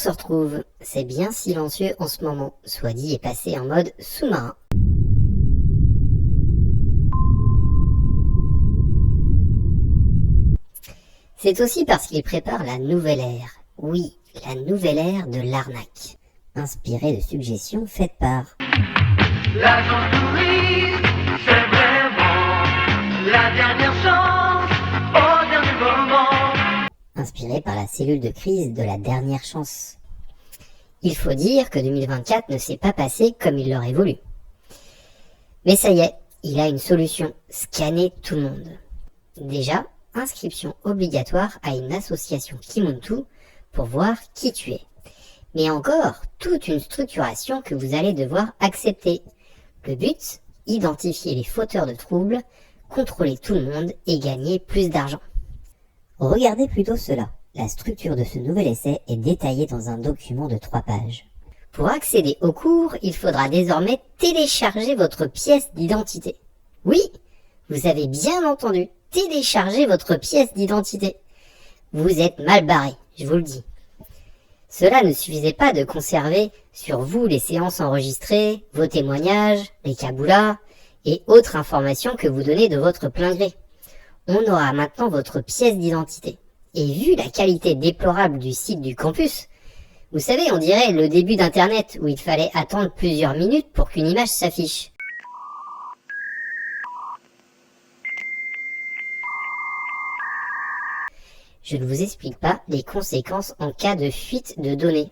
se retrouve. C'est bien silencieux en ce moment. Swadi est passé en mode sous-marin. C'est aussi parce qu'il prépare la nouvelle ère. Oui, la nouvelle ère de l'arnaque. Inspiré de suggestions faites par... L'agence touriste, c'est vraiment la dernière chance au dernier moment. Inspiré par la cellule de crise de la dernière chance. Il faut dire que 2024 ne s'est pas passé comme il l'aurait voulu. Mais ça y est, il a une solution, scanner tout le monde. Déjà, inscription obligatoire à une association Kimuntu pour voir qui tu es. Mais encore, toute une structuration que vous allez devoir accepter. Le but, identifier les fauteurs de troubles, contrôler tout le monde et gagner plus d'argent. Regardez plutôt cela. La structure de ce nouvel essai est détaillée dans un document de 3 pages. Pour accéder au cours, il faudra désormais télécharger votre pièce d'identité. Oui, vous avez bien entendu, télécharger votre pièce d'identité. Vous êtes mal barré, je vous le dis. Cela ne suffisait pas de conserver sur vous les séances enregistrées, vos témoignages, les kaboulas et autres informations que vous donnez de votre plein gré. On aura maintenant votre pièce d'identité. Et vu la qualité déplorable du site du campus, vous savez, on dirait le début d'Internet où il fallait attendre plusieurs minutes pour qu'une image s'affiche. Je ne vous explique pas les conséquences en cas de fuite de données.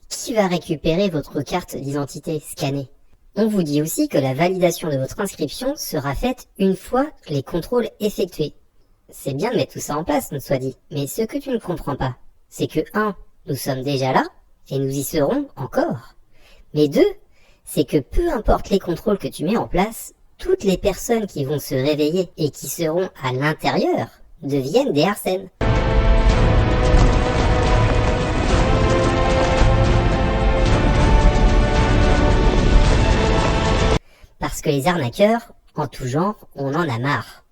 Qui va récupérer votre carte d'identité scannée? On vous dit aussi que la validation de votre inscription sera faite une fois les contrôles effectués. C'est bien de mettre tout ça en place, nous soit dit. Mais ce que tu ne comprends pas, c'est que 1, nous sommes déjà là, et nous y serons encore. Mais 2, c'est que peu importe les contrôles que tu mets en place, toutes les personnes qui vont se réveiller et qui seront à l'intérieur deviennent des Arsènes. Parce que les arnaqueurs, en tout genre, on en a marre.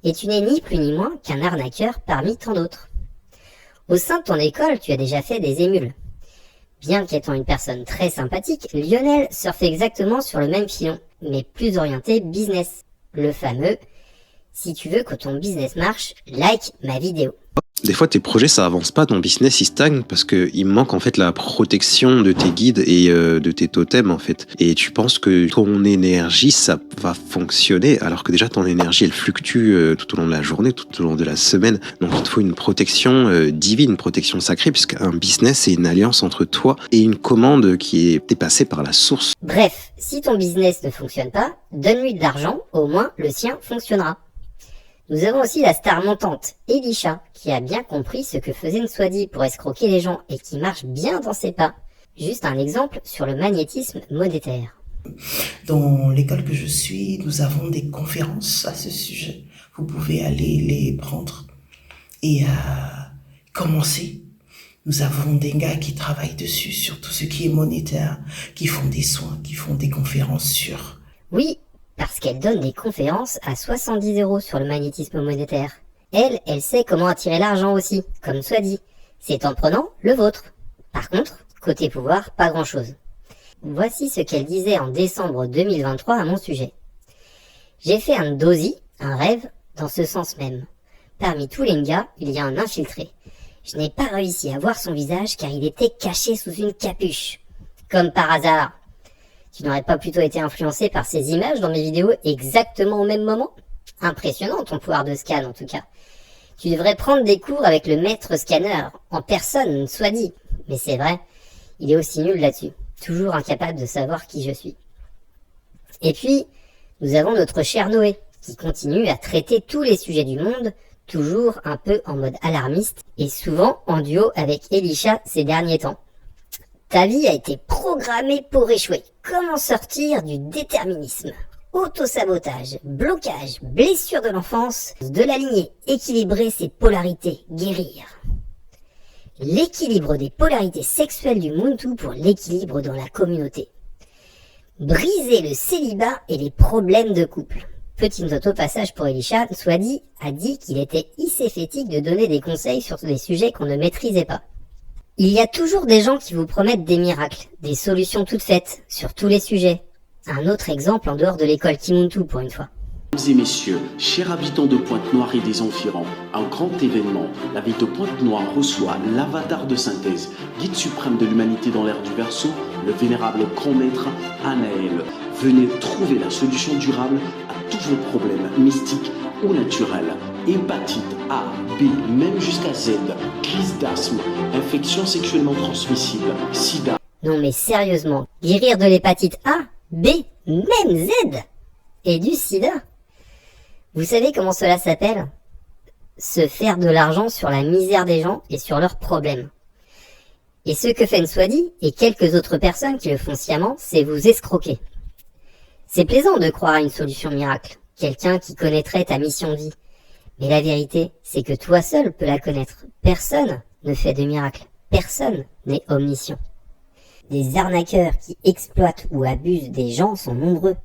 Et tu n'es ni plus ni moins qu'un arnaqueur parmi tant d'autres. Au sein de ton école, tu as déjà fait des émules. Bien qu'étant une personne très sympathique, Lionel surfe exactement sur le même filon, mais plus orienté business. Le fameux « si tu veux que ton business marche, like ma vidéo ». Des fois, tes projets, ça avance pas, ton business, il stagne parce que il manque en fait la protection de tes guides et de tes totems en fait. Et tu penses que ton énergie, ça va fonctionner alors que déjà ton énergie, elle fluctue tout au long de la journée, tout au long de la semaine. Donc il te faut une protection divine, une protection sacrée, puisqu'un business, c'est une alliance entre toi et une commande qui est dépassée par la source. Bref, si ton business ne fonctionne pas, donne-lui de l'argent, au moins le sien fonctionnera. Nous avons aussi la star montante, Elisha, qui a bien compris ce que faisait Swadi pour escroquer les gens et qui marche bien dans ses pas. Juste un exemple sur le magnétisme monétaire. Dans l'école que je suis, nous avons des conférences à ce sujet. Vous pouvez aller les prendre et commencer. Nous avons des gars qui travaillent dessus, sur tout ce qui est monétaire, qui font des soins, qui font des conférences sur... Oui, parce qu'elle donne des conférences à 70 € sur le magnétisme monétaire. Elle sait comment attirer l'argent aussi, comme Swadi. C'est en prenant le vôtre. Par contre, côté pouvoir, pas grand chose. Voici ce qu'elle disait en décembre 2023 à mon sujet. J'ai fait un dosi, un rêve, dans ce sens même. Parmi tous les gars, il y a un infiltré. Je n'ai pas réussi à voir son visage car il était caché sous une capuche. Comme par hasard. Tu n'aurais pas plutôt été influencé par ces images dans mes vidéos exactement au même moment? Impressionnant ton pouvoir de scan en tout cas. Tu devrais prendre des cours avec le maître scanner, en personne, soit dit. Mais c'est vrai, il est aussi nul là-dessus. Toujours incapable de savoir qui je suis. Et puis, nous avons notre cher Noé, qui continue à traiter tous les sujets du monde, toujours un peu en mode alarmiste, et souvent en duo avec Elisha ces derniers temps. Ta vie a été programmée pour échouer. Comment sortir du déterminisme? Autosabotage, blocage, blessure de l'enfance, de la lignée, équilibrer ses polarités, guérir. L'équilibre des polarités sexuelles du Muntu pour l'équilibre dans la communauté. Briser le célibat et les problèmes de couple. Petite note au passage pour Elisha, Swadi a dit qu'il était hycéphétique de donner des conseils sur des sujets qu'on ne maîtrisait pas. Il y a toujours des gens qui vous promettent des miracles, des solutions toutes faites, sur tous les sujets. Un autre exemple en dehors de l'école Kimuntu pour une fois. Mesdames et messieurs, chers habitants de Pointe-Noire et des environs, un grand événement. La ville de Pointe-Noire reçoit l'avatar de synthèse, guide suprême de l'humanité dans l'ère du Verseau, le vénérable grand maître Anaël. Venez trouver la solution durable à tous vos problèmes mystiques ou naturels. Hépatite A, B, même jusqu'à Z, crise d'asthme, infection sexuellement transmissible, sida. Non mais sérieusement, guérir de l'hépatite A, B, même Z et du sida. Vous savez comment cela s'appelle? Se faire de l'argent sur la misère des gens et sur leurs problèmes. Et ce que fait Nswadi et quelques autres personnes qui le font sciemment, c'est vous escroquer. C'est plaisant de croire à une solution miracle, quelqu'un qui connaîtrait ta mission de vie. Mais la vérité, c'est que toi seul peux la connaître. Personne ne fait de miracle. Personne n'est omniscient. Des arnaqueurs qui exploitent ou abusent des gens sont nombreux.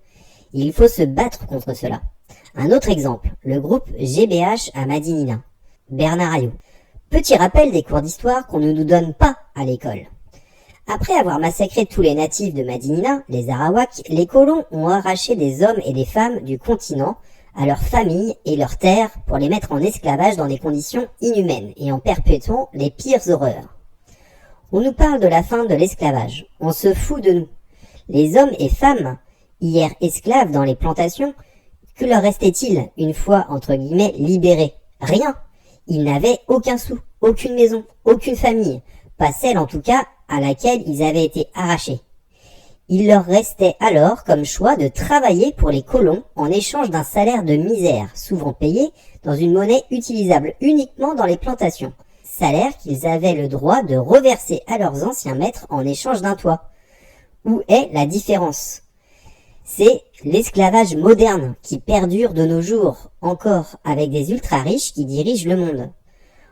Il faut se battre contre cela. Un autre exemple, le groupe GBH à Madinina. Bernard Ayou. Petit rappel des cours d'histoire qu'on ne nous donne pas à l'école. Après avoir massacré tous les natifs de Madinina, les Arawaks, les colons ont arraché des hommes et des femmes du continent à leurs familles et leurs terres pour les mettre en esclavage dans des conditions inhumaines et en perpétuant les pires horreurs. On nous parle de la fin de l'esclavage. On se fout de nous. Les hommes et femmes, hier esclaves dans les plantations, que leur restait-il une fois, entre guillemets, libérés? Rien. Ils n'avaient aucun sou, aucune maison, aucune famille, pas celle en tout cas à laquelle ils avaient été arrachés. Il leur restait alors comme choix de travailler pour les colons en échange d'un salaire de misère, souvent payé dans une monnaie utilisable uniquement dans les plantations. Salaire qu'ils avaient le droit de reverser à leurs anciens maîtres en échange d'un toit. Où est la différence? C'est l'esclavage moderne qui perdure de nos jours, encore avec des ultra-riches qui dirigent le monde.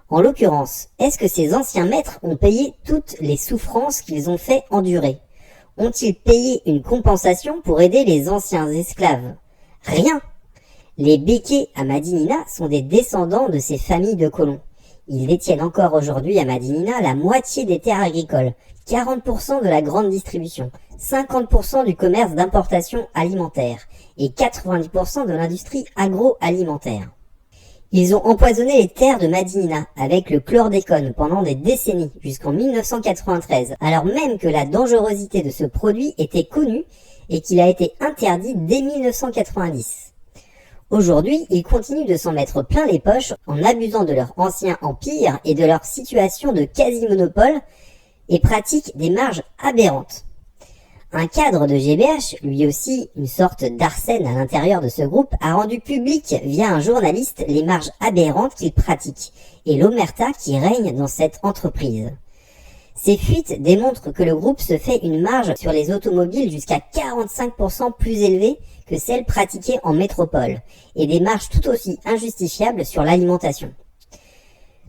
En l'occurrence, est-ce que ces anciens maîtres ont payé toutes les souffrances qu'ils ont fait endurer? Ont-ils payé une compensation pour aider les anciens esclaves? Rien. Les Békés à Madinina sont des descendants de ces familles de colons. Ils détiennent encore aujourd'hui à Madinina la moitié des terres agricoles, 40% de la grande distribution, 50% du commerce d'importation alimentaire et 90% de l'industrie agroalimentaire. Ils ont empoisonné les terres de Madinina avec le chlordécone pendant des décennies jusqu'en 1993, alors même que la dangerosité de ce produit était connue et qu'il a été interdit dès 1990. Aujourd'hui, ils continuent de s'en mettre plein les poches en abusant de leur ancien empire et de leur situation de quasi-monopole et pratiquent des marges aberrantes. Un cadre de GBH, lui aussi une sorte d'arsène à l'intérieur de ce groupe, a rendu public via un journaliste les marges aberrantes qu'il pratique et l'omerta qui règne dans cette entreprise. Ces fuites démontrent que le groupe se fait une marge sur les automobiles jusqu'à 45% plus élevée que celle pratiquée en métropole, et des marges tout aussi injustifiables sur l'alimentation.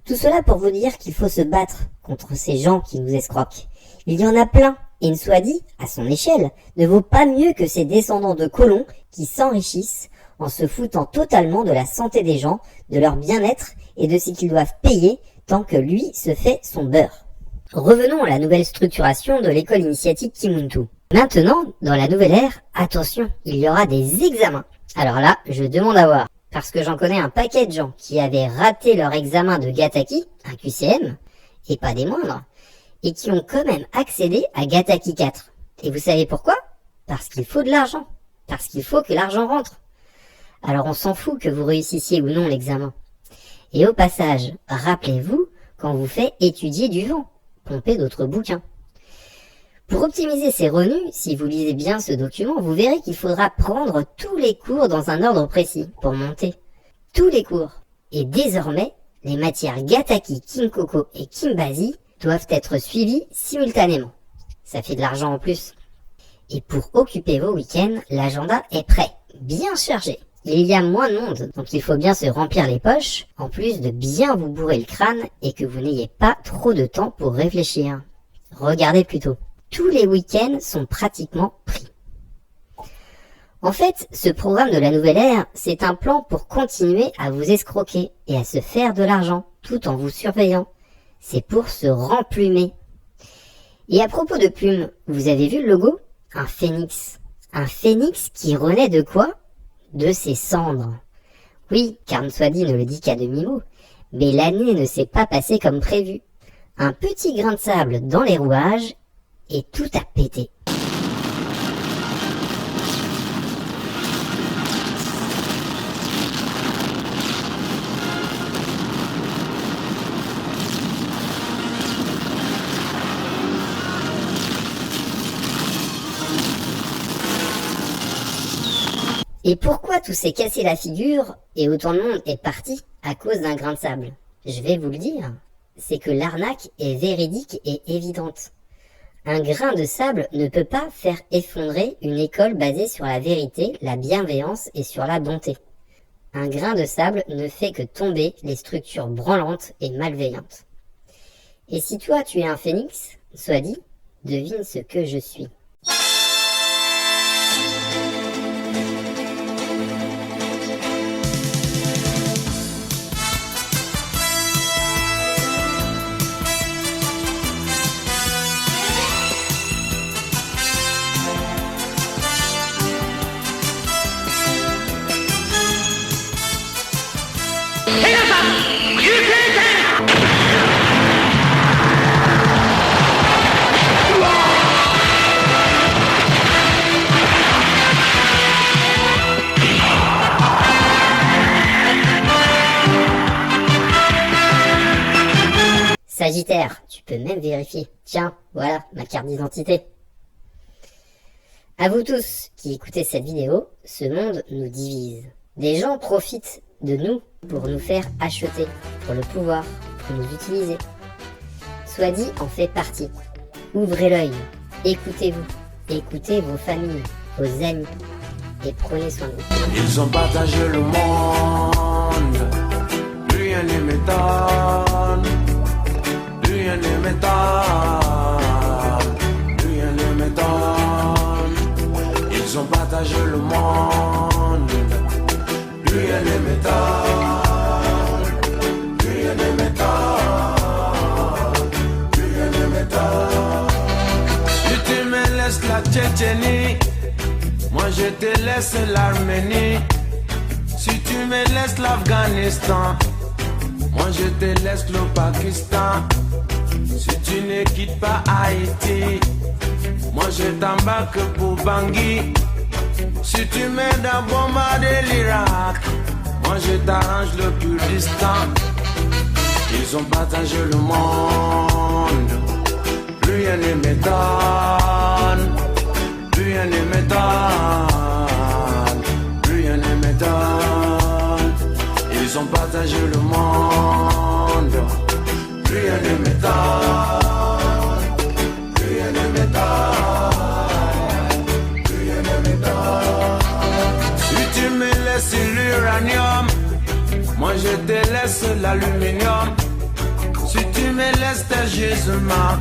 Tout cela pour vous dire qu'il faut se battre contre ces gens qui nous escroquent. Il y en a plein, et Nswadi, à son échelle, ne vaut pas mieux que ces descendants de colons qui s'enrichissent en se foutant totalement de la santé des gens, de leur bien-être et de ce qu'ils doivent payer tant que lui se fait son beurre. Revenons à la nouvelle structuration de l'école initiatique Kimuntu. Maintenant, dans la nouvelle ère, attention, il y aura des examens. Alors là, je demande à voir, parce que j'en connais un paquet de gens qui avaient raté leur examen de Gataki, un QCM, et pas des moindres, et qui ont quand même accédé à Gataki 4. Et vous savez pourquoi? Parce qu'il faut de l'argent. Parce qu'il faut que l'argent rentre. Alors on s'en fout que vous réussissiez ou non l'examen. Et au passage, rappelez-vous qu'on vous fait étudier du vent, pomper d'autres bouquins. Pour optimiser ces revenus, si vous lisez bien ce document, vous verrez qu'il faudra prendre tous les cours dans un ordre précis pour monter. Tous les cours. Et désormais, les matières Gataki, Kinkoko et Kimbazi doivent être suivies simultanément. Ça fait de l'argent en plus. Et pour occuper vos week-ends, l'agenda est prêt, bien chargé. Il y a moins de monde, donc il faut bien se remplir les poches, en plus de bien vous bourrer le crâne et que vous n'ayez pas trop de temps pour réfléchir. Regardez plutôt. Tous les week-ends sont pratiquement pris. En fait, ce programme de la nouvelle ère, c'est un plan pour continuer à vous escroquer et à se faire de l'argent, tout en vous surveillant. C'est pour se remplumer. Et à propos de plumes, vous avez vu le logo? Un phénix. Un phénix qui renaît de quoi? De ses cendres. Oui, Carne Soidi ne le dit qu'à demi-mot, mais l'année ne s'est pas passée comme prévu. Un petit grain de sable dans les rouages et tout a pété. Et pourquoi tout s'est cassé la figure et autant de monde est parti à cause d'un grain de sable? Je vais vous le dire, c'est que l'arnaque est véridique et évidente. Un grain de sable ne peut pas faire effondrer une école basée sur la vérité, la bienveillance et sur la bonté. Un grain de sable ne fait que tomber les structures branlantes et malveillantes. Et si toi tu es un phénix, soit dit, devine ce que je suis. Sagittaire, tu peux même vérifier. Tiens, voilà ma carte d'identité. À vous tous qui écoutez cette vidéo, ce monde nous divise. Des gens profitent de nous pour nous faire acheter, pour le pouvoir, pour nous utiliser. Soit dit en fait partie. Ouvrez l'œil, écoutez-vous, écoutez vos familles, vos amis et prenez soin de vous. Ils ont partagé le monde, rien ne m'étonne, rien ne m'étonne, rien ne m'étonne. Ils ont partagé le monde, rien ne m'étonne, rien ne m'étonne, rien ne m'étonne. Si tu me laisses la Tchétchénie, moi je te laisse l'Arménie. Si tu me laisses l'Afghanistan, moi je te laisse le Pakistan. Si tu ne quittes pas Haïti, moi je t'embarque pour Bangui. Si tu m'aides à bombarder l'Irak, moi je t'arrange le Kurdistan. Ils ont partagé le monde, rien ne m'étonne. Rien ne m'étonne, rien ne m'étonne. Ils ont partagé le monde. Rien ne m'étonne, rien ne m'étonne, rien ne m'étonne. Si tu me laisses l'uranium, moi je te laisse l'aluminium. Si tu me laisses tes gisements,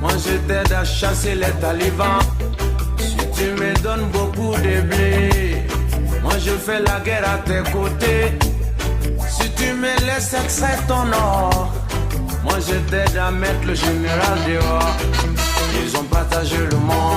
moi je t'aide à chasser les talibans. Tu me donnes beaucoup de blé, moi je fais la guerre à tes côtés. Si tu me laisses extraire ton or, moi je t'aide à mettre le général dehors. Ils ont partagé le monde.